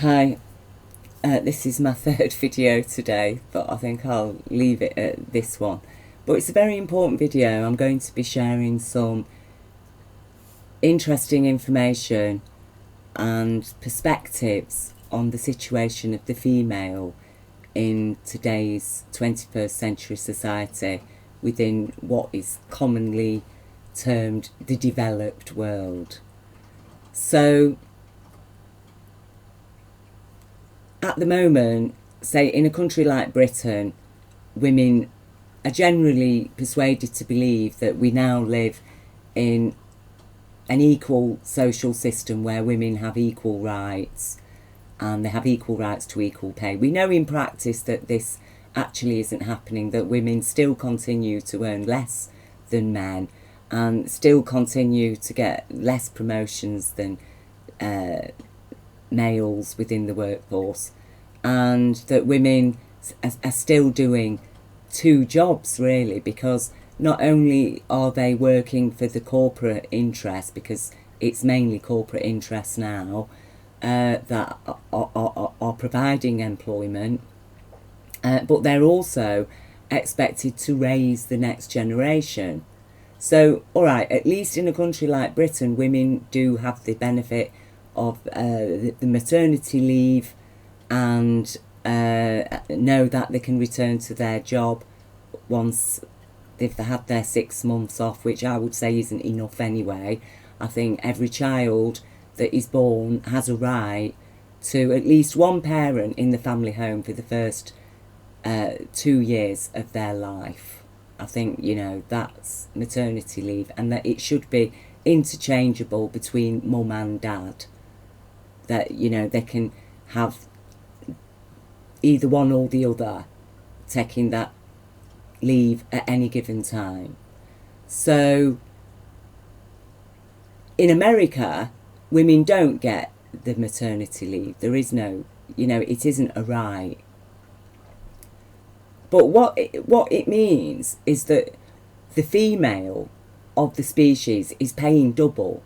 Hi, this is my third video today, but I think I'll leave it at this one. But it's a very important video. I'm going to be sharing some interesting information and perspectives on the situation of the female in today's 21st century society within what is commonly termed the developed world. So, at the moment, say in a country like Britain, women are generally persuaded to believe that we now live in an equal social system where women have equal rights and they have equal rights to equal pay. We know in practice that this actually isn't happening, that women still continue to earn less than men and still continue to get less promotions than males within the workforce, and that women are still doing two jobs really, because not only are they working for the corporate interest, because it's mainly corporate interests now that are providing employment, but they're also expected to raise the next generation. So, alright, at least in a country like Britain, women do have the benefit of the maternity leave and know that they can return to their job once they've had their 6 months off, which I would say isn't enough anyway. I think every child that is born has a right to at least one parent in the family home for the first 2 years of their life. I think, you know, that's maternity leave, and that it should be interchangeable between mum and dad. That, you know, they can have either one or the other taking that leave at any given time. So, in America, women don't get the maternity leave. There is no, you know, it isn't a right. But what it means is that the female of the species is paying double.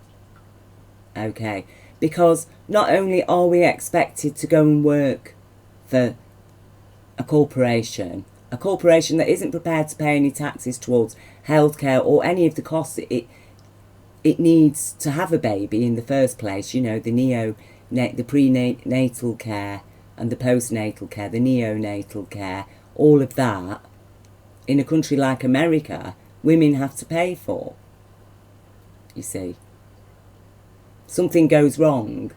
Okay? Because not only are we expected to go and work for a corporation that isn't prepared to pay any taxes towards healthcare or any of the costs it needs to have a baby in the first place, you know, the prenatal care and the postnatal care, the neonatal care, all of that, in a country like America, women have to pay for. You see, something goes wrong,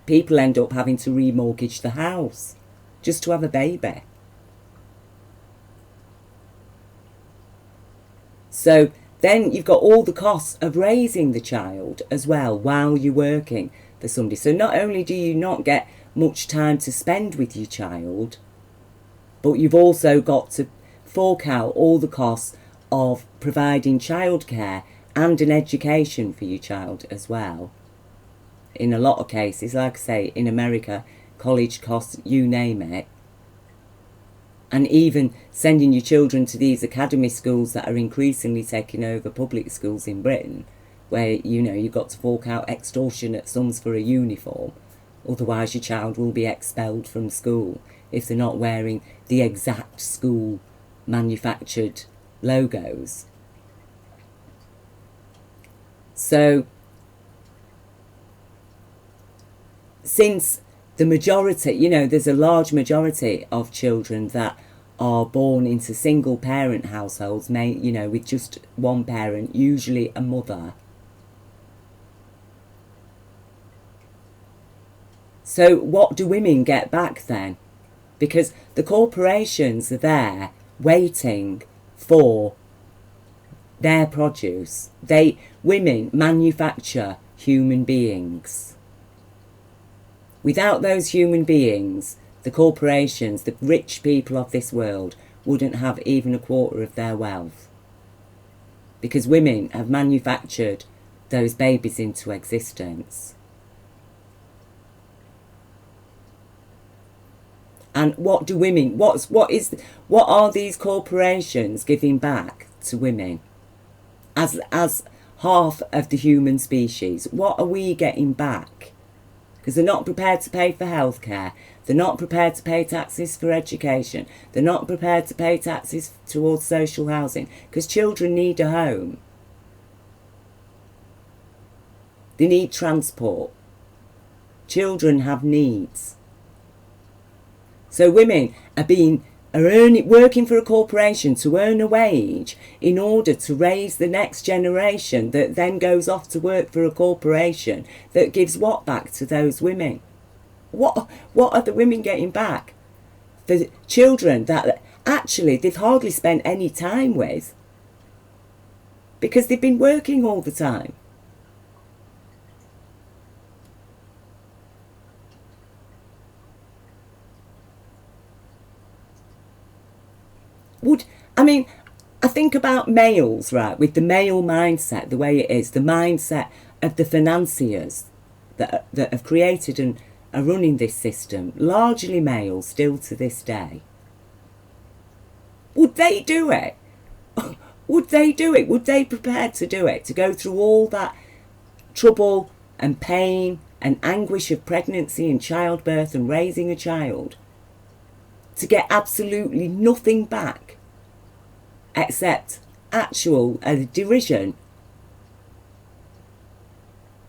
people end up having to remortgage the house just to have a baby. So then you've got all the costs of raising the child as well while you're working for somebody. So not only do you not get much time to spend with your child, but you've also got to fork out all the costs of providing childcare and an education for your child as well. In a lot of cases, like I say, in America, college costs, you name it. And even sending your children to these academy schools that are increasingly taking over public schools in Britain, where, you know, you've got to fork out extortionate sums for a uniform. Otherwise your child will be expelled from school if they're not wearing the exact school manufactured logos. So, since the majority, you know, there's a large majority of children that are born into single parent households, you know, with just one parent, usually a mother. So what do women get back then? Because the corporations are there waiting for their produce. Women manufacture human beings. Without those human beings, the corporations, the rich people of this world, wouldn't have even a quarter of their wealth. Because women have manufactured those babies into existence. And what do women, what are these corporations giving back to women as half of the human species? What are we getting back? because they're not prepared to pay for healthcare. They're not prepared to pay taxes for education. They're not prepared to pay taxes towards social housing, because children need a home. They need transport. Children have needs. So women are working for a corporation to earn a wage in order to raise the next generation that then goes off to work for a corporation that gives what back to those women? What are the women getting back? The children that actually they've hardly spent any time with, because they've been working all the time. I think about males, right, with the male mindset, the way it is, the mindset of the financiers that have created and are running this system, largely male still to this day. Would they do it? Would they do it? Would they be prepared to do it? To go through all that trouble and pain and anguish of pregnancy and childbirth and raising a child, to get absolutely nothing back except actual derision,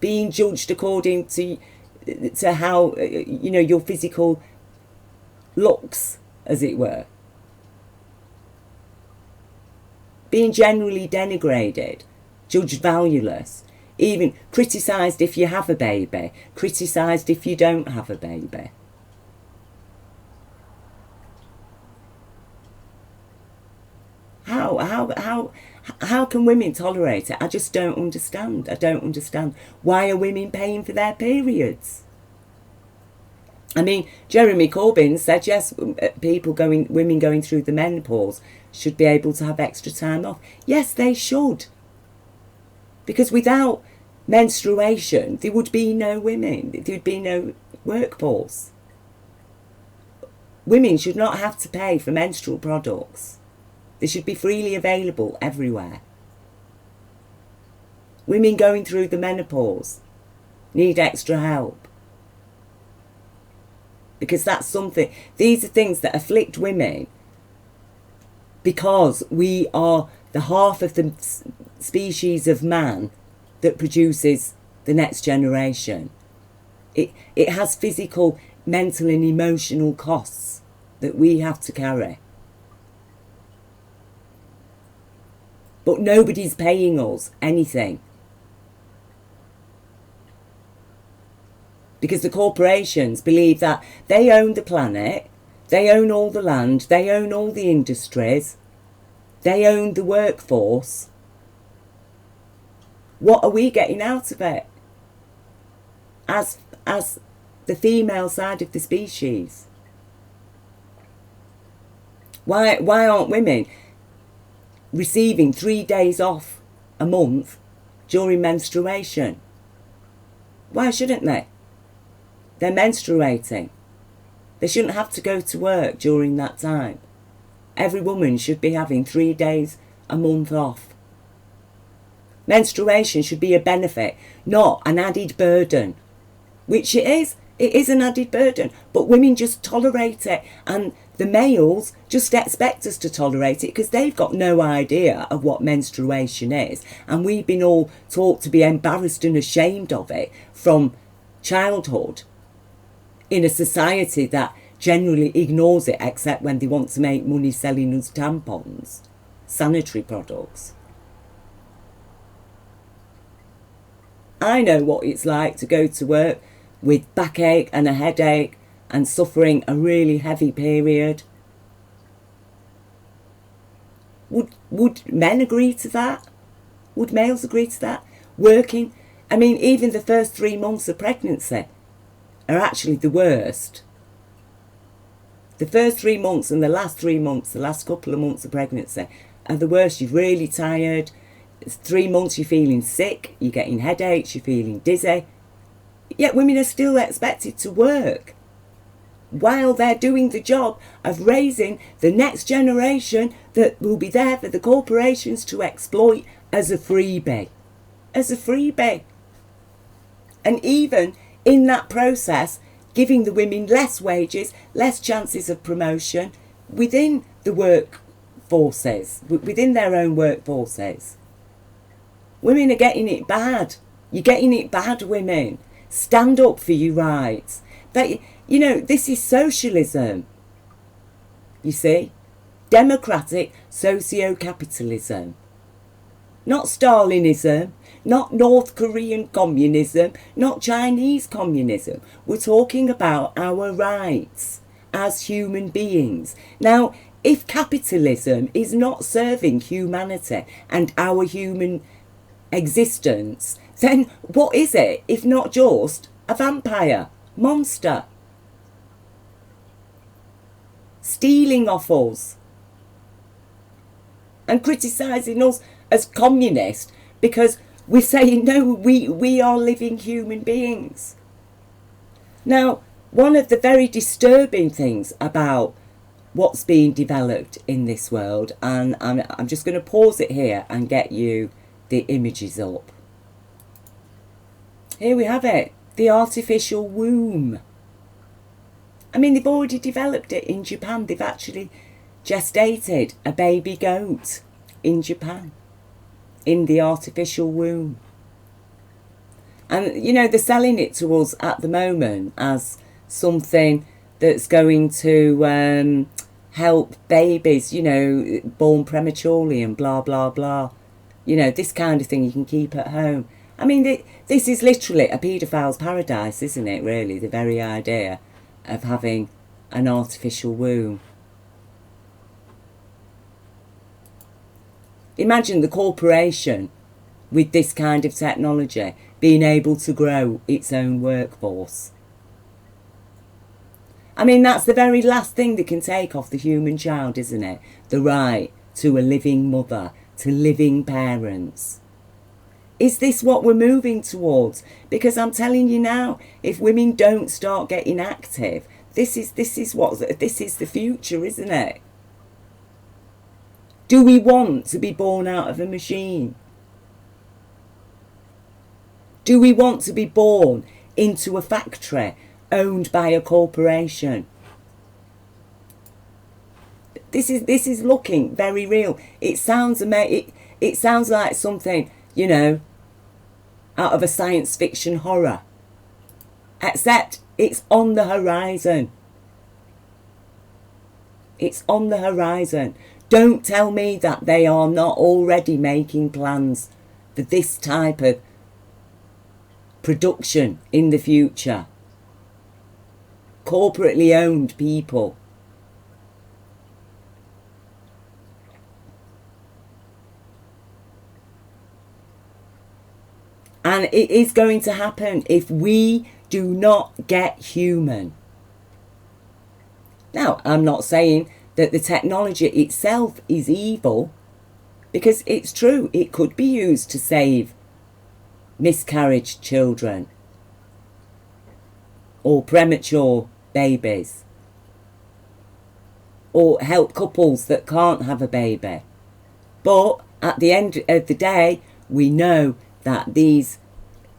being judged according to how your physical looks, as it were, being generally denigrated, judged valueless, even criticised if you have a baby, criticised if you don't have a baby. How can women tolerate it? I just don't understand. I don't understand. Why are women paying for their periods? I mean, Jeremy Corbyn said, yes, women going through the menopause should be able to have extra time off. Yes, they should. Because without menstruation, there would be no women. There would be no workforce. Women should not have to pay for menstrual products. They should be freely available everywhere. Women going through the menopause need extra help. Because that's something, these are things that afflict women because we are the half of the species of man that produces the next generation. It has physical, mental and emotional costs that we have to carry. But nobody's paying us anything. Because the corporations believe that they own the planet, they own all the land, they own all the industries, they own the workforce. What are we getting out of it? As the female side of the species. Why aren't women receiving 3 days off a month during menstruation? Why shouldn't they? They're menstruating. They shouldn't have to go to work during that time. Every woman should be having 3 days a month off. Menstruation should be a benefit, not an added burden. Which it is. It is an added burden. But women just tolerate it. And the males just expect us to tolerate it because they've got no idea of what menstruation is. And we've been all taught to be embarrassed and ashamed of it from childhood in a society that generally ignores it except when they want to make money selling us tampons, sanitary products. I know what it's like to go to work with backache and a headache and suffering a really heavy period. Would men agree to that? Would males agree to that? Working, I mean, even the first 3 months of pregnancy are actually the worst. The first 3 months and the last 3 months, the last couple of months of pregnancy, are the worst. You're really tired. 3 months you're feeling sick, you're getting headaches, you're feeling dizzy. Yet women are still expected to work while they're doing the job of raising the next generation that will be there for the corporations to exploit as a freebie. As a freebie. And even in that process giving the women less wages, less chances of promotion within the workforces, within their own workforces. Women are getting it bad. You're getting it bad, women. Stand up for your rights. That, you know, this is socialism. You see? Democratic socio-capitalism. Not Stalinism, not North Korean communism, not Chinese communism. We're talking about our rights as human beings. Now, if capitalism is not serving humanity and our human existence, then what is it if not just a vampire monster stealing off us and criticising us as communist because we're saying no, we are living human beings. Now, one of the very disturbing things about what's being developed in this world, and I'm just going to pause it here and get you the images up. Here we have it, the artificial womb. I mean, they've already developed it in Japan. They've actually gestated a baby goat in Japan, in the artificial womb. And, you know, they're selling it to us at the moment as something that's going to help babies, you know, born prematurely and blah, blah, blah. You know, this kind of thing you can keep at home. I mean, this is literally a paedophile's paradise, isn't it, really? The very idea of having an artificial womb. Imagine the corporation with this kind of technology being able to grow its own workforce. I mean, that's the very last thing they can take off the human child, isn't it? The right to a living mother, to living parents. Is this what we're moving towards? Because I'm telling you now, if women don't start getting active, this is the future, isn't it? Do we want to be born out of a machine? Do we want to be born into a factory owned by a corporation? This is looking very real. It sounds it sounds like something, you know, out of a science fiction horror. Except it's on the horizon. It's on the horizon. Don't tell me that they are not already making plans for this type of production in the future. Corporately owned people. And it is going to happen if we do not get human. Now, I'm not saying that the technology itself is evil, because it's true, it could be used to save miscarriage children or premature babies, or help couples that can't have a baby. But at the end of the day, we know that these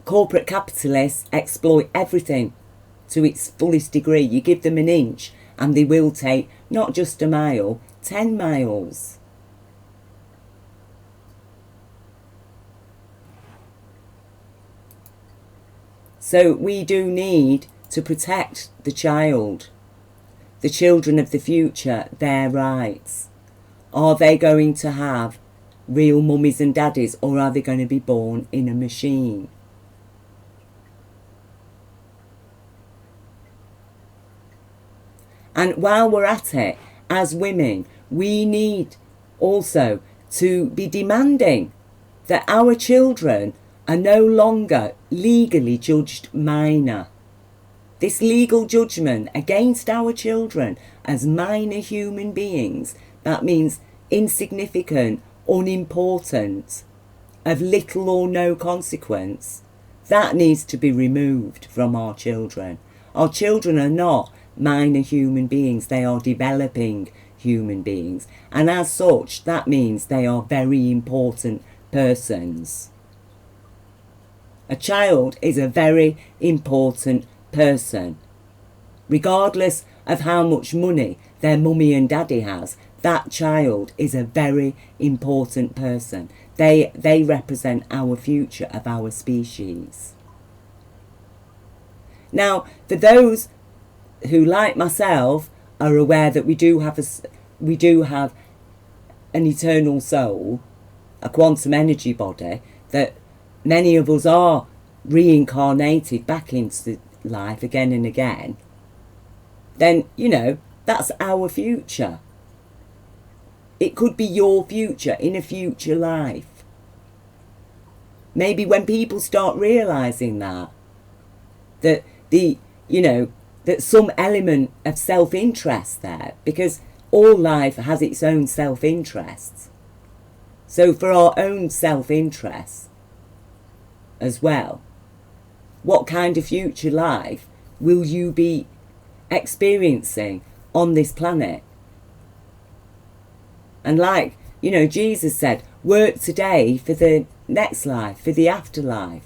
corporate capitalists exploit everything to its fullest degree. You give them an inch and they will take not just a mile, 10 miles. So we do need to protect the child, the children of the future, their rights. Are they going to have real mummies and daddies, or are they going to be born in a machine? And while we're at it, as women, we need also to be demanding that our children are no longer legally judged minor. This legal judgment against our children as minor human beings, that means insignificant, unimportant, of little or no consequence, that needs to be removed from our children. Our children are not minor human beings, they are developing human beings, and as such that means they are very important persons. A child is a very important person. Regardless of how much money their mummy and daddy has, that child is a very important person. They represent our future of our species. Now, for those who, like myself, are aware that we do have an eternal soul, a quantum energy body, that many of us are reincarnated back into life again and again, then, you know, that's our future. It could be your future in a future life. Maybe when people start realising that that some element of self-interest there, because all life has its own self-interests. So for our own self-interest as well, what kind of future life will you be experiencing on this planet? And like, you know, Jesus said, work today for the next life, for the afterlife.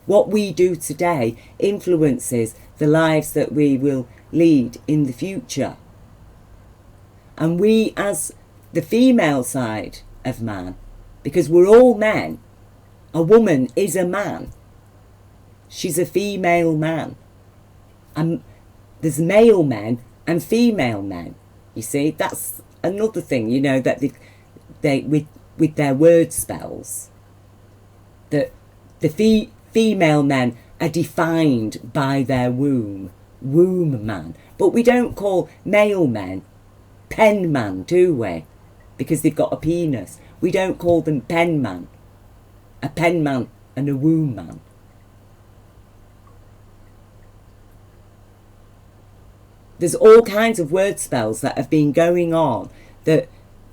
What we do today influences the lives that we will lead in the future. And we, as the female side of man, because we're all men, a woman is a man. She's a female man. And there's male men and female men. You see, that's another thing, you know, that they with their word spells, that the female men are defined by their womb man. But we don't call male men pen man, do we? Because they've got a penis. We don't call them pen man. A pen man and a womb man. There's all kinds of word spells that have been going on that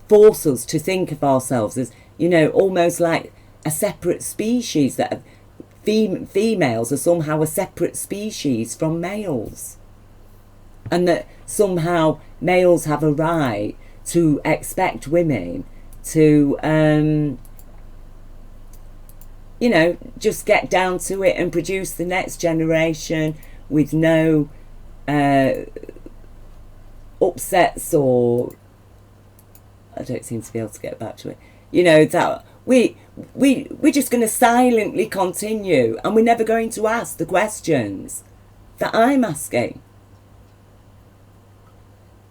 force us to think of ourselves as, you know, almost like a separate species, that females are somehow a separate species from males. And that somehow males have a right to expect women to, you know, just get down to it and produce the next generation with no upsets, or I don't seem to be able to get back to it. You know, that we're just going to silently continue, and we're never going to ask the questions that I'm asking.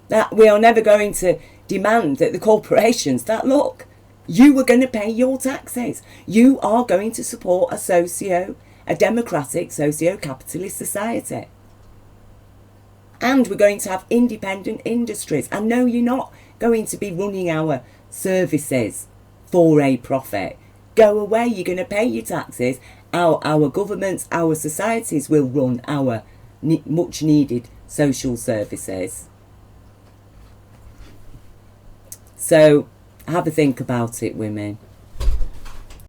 That we are never going to demand that the corporations, that look, you are going to pay your taxes. You are going to support a democratic, socio-capitalist society. And we're going to have independent industries. And no, you're not going to be running our services for a profit. Go away, you're going to pay your taxes. Our governments, our societies will run our much needed social services. So have a think about it, women.